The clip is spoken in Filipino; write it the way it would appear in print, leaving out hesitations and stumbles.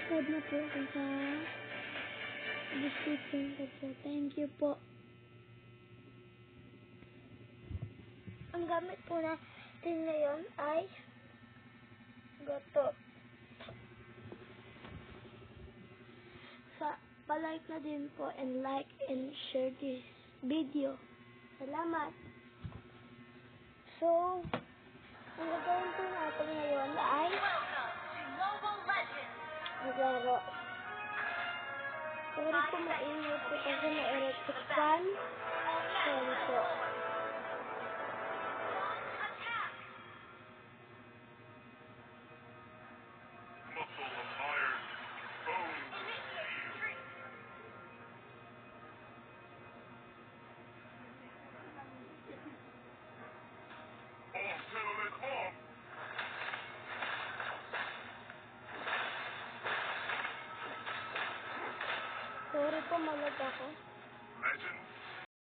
subscribe na po ako sa description ko po. Thank you po. Ang gamit po natin ngayon ay goto. Pa-like na din po and like and share this video. Salamat. So, ang gagawin po natin ngayon ay maglaro. Sorry po mainit po kasi may electric fan. Sorry po. Sorry po, malag ako.